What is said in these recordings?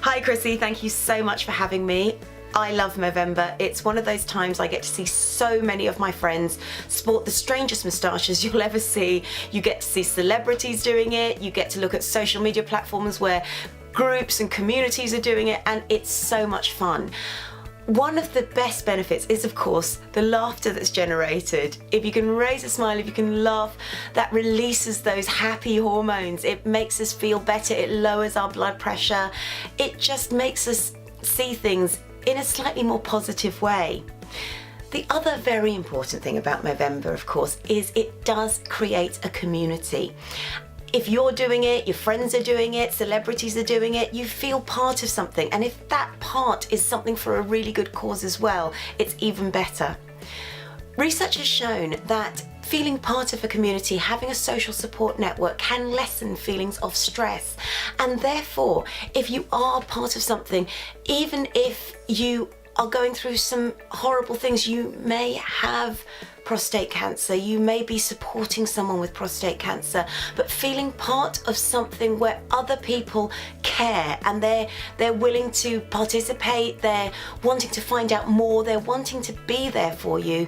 Hi Chrissy, thank you so much for having me. I love Movember. It's one of those times I get to see so many of my friends sport the strangest moustaches you'll ever see. You get to see celebrities doing it, you get to look at social media platforms where groups and communities are doing it, and it's so much fun. One of the best benefits is, of course, the laughter that's generated. If you can raise a smile, if you can laugh, that releases those happy hormones. It makes us feel better, it lowers our blood pressure. It just makes us see things in a slightly more positive way. The other very important thing about Movember, of course, is it does create a community. If you're doing it, your friends are doing it, celebrities are doing it, you feel part of something. And if that part is something for a really good cause as well, it's even better. Research has shown that feeling part of a community, having a social support network, can lessen feelings of stress. And therefore, if you are part of something, even if you are going through some horrible things, you may have prostate cancer, you may be supporting someone with prostate cancer, but feeling part of something where other people care and they're willing to participate, they're wanting to find out more, they're wanting to be there for you,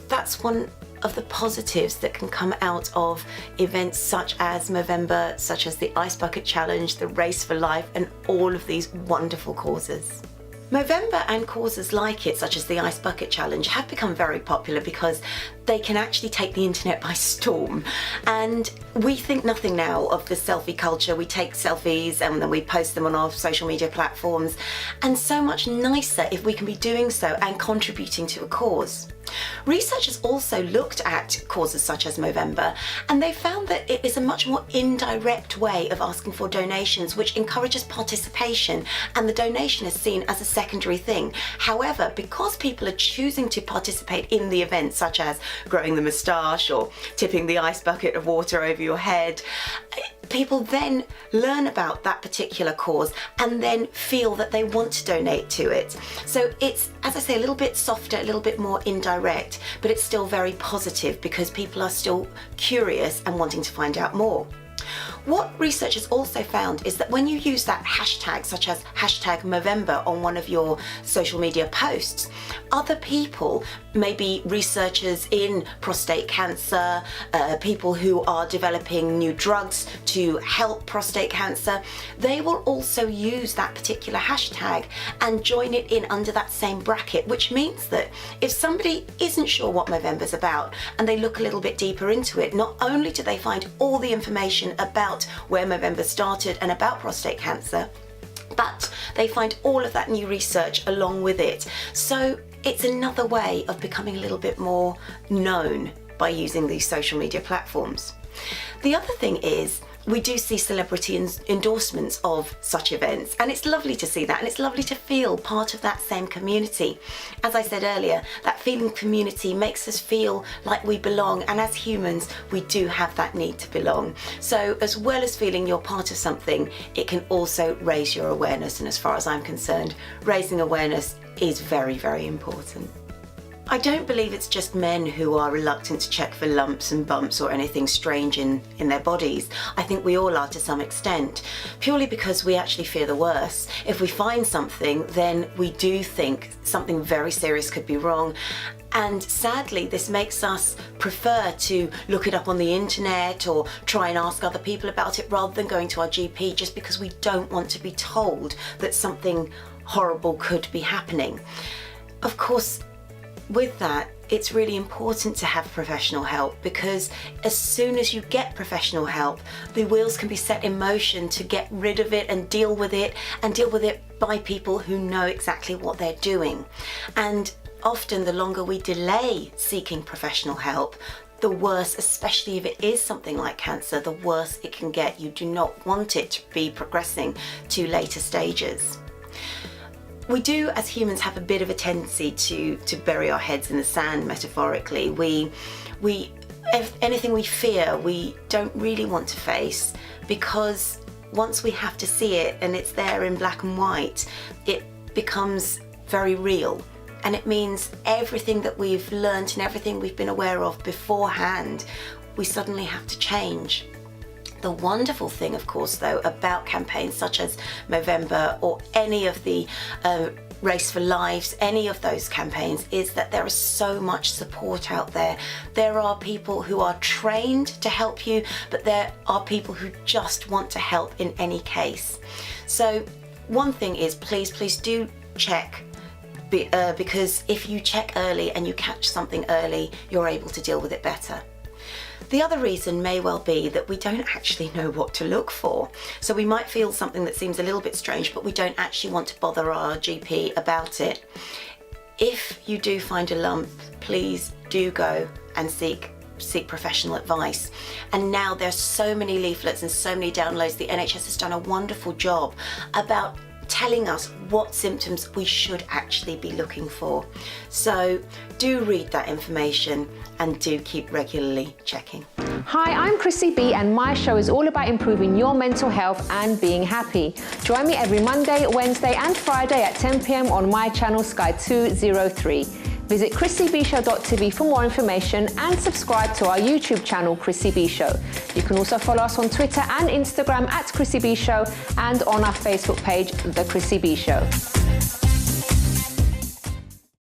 that's one of the positives that can come out of events such as Movember, such as the Ice Bucket Challenge, the Race for Life, and all of these wonderful causes. Movember and causes like it, such as the Ice Bucket Challenge, have become very popular because they can actually take the internet by storm. And we think nothing now of the selfie culture. We take selfies and then we post them on our social media platforms. And so much nicer if we can be doing so and contributing to a cause. Researchers also looked at causes such as Movember, and they found that it is a much more indirect way of asking for donations, which encourages participation, and the donation is seen as a secondary thing. However, because people are choosing to participate in the event, such as growing the moustache or tipping the ice bucket of water over your head, people then learn about that particular cause and then feel that they want to donate to it. So it's, as I say, a little bit softer, a little bit more indirect, but it's still very positive because people are still curious and wanting to find out more. What researchers also found is that when you use that hashtag, such as hashtag Movember, on one of your social media posts, other people, maybe researchers in prostate cancer, people who are developing new drugs to help prostate cancer, they will also use that particular hashtag and join it in under that same bracket, which means that if somebody isn't sure what Movember's about and they look a little bit deeper into it, not only do they find all the information about where Movember started and about prostate cancer, but they find all of that new research along with it. So it's another way of becoming a little bit more known by using these social media platforms. The other thing is, we do see celebrity endorsements of such events, and it's lovely to see that, and it's lovely to feel part of that same community. As I said earlier, that feeling community makes us feel like we belong, and as humans we do have that need to belong. So as well as feeling you're part of something, it can also raise your awareness, and as far as I'm concerned, raising awareness is very, very important. I don't believe it's just men who are reluctant to check for lumps and bumps or anything strange in their bodies. I think we all are to some extent, purely because we actually fear the worst. If we find something, then we do think something very serious could be wrong. And sadly, this makes us prefer to look it up on the internet or try and ask other people about it rather than going to our GP, just because we don't want to be told that something horrible could be happening. Of course, with that, it's really important to have professional help, because as soon as you get professional help, the wheels can be set in motion to get rid of it and deal with it by people who know exactly what they're doing. And often the longer we delay seeking professional help, the worse, especially if it is something like cancer, the worse it can get. You do not want it to be progressing to later stages. We do, as humans, have a bit of a tendency to bury our heads in the sand, metaphorically. If anything we fear, we don't really want to face, because once we have to see it and it's there in black and white, it becomes very real. And it means everything that we've learnt and everything we've been aware of beforehand, we suddenly have to change. The wonderful thing, of course, though, about campaigns such as Movember or any of the Race for Lives, any of those campaigns, is that there is so much support out there. There are people who are trained to help you, but there are people who just want to help in any case. So one thing is, please do check, because if you check early and you catch something early, you're able to deal with it better. The other reason may well be that we don't actually know what to look for. So we might feel something that seems a little bit strange, but we don't actually want to bother our GP about it. If you do find a lump, please do go and seek professional advice. And now there's so many leaflets and so many downloads. The NHS has done a wonderful job about telling us what symptoms we should actually be looking for. So do read that information and do keep regularly checking. Hi, I'm Chrissy B, and my show is all about improving your mental health and being happy. Join me every Monday, Wednesday and Friday at 10 p.m. on my channel Sky 203. Visit chrissybshow.tv for more information and subscribe to our YouTube channel, Chrissy B Show. You can also follow us on Twitter and Instagram at Chrissy B Show and on our Facebook page, The Chrissy B Show.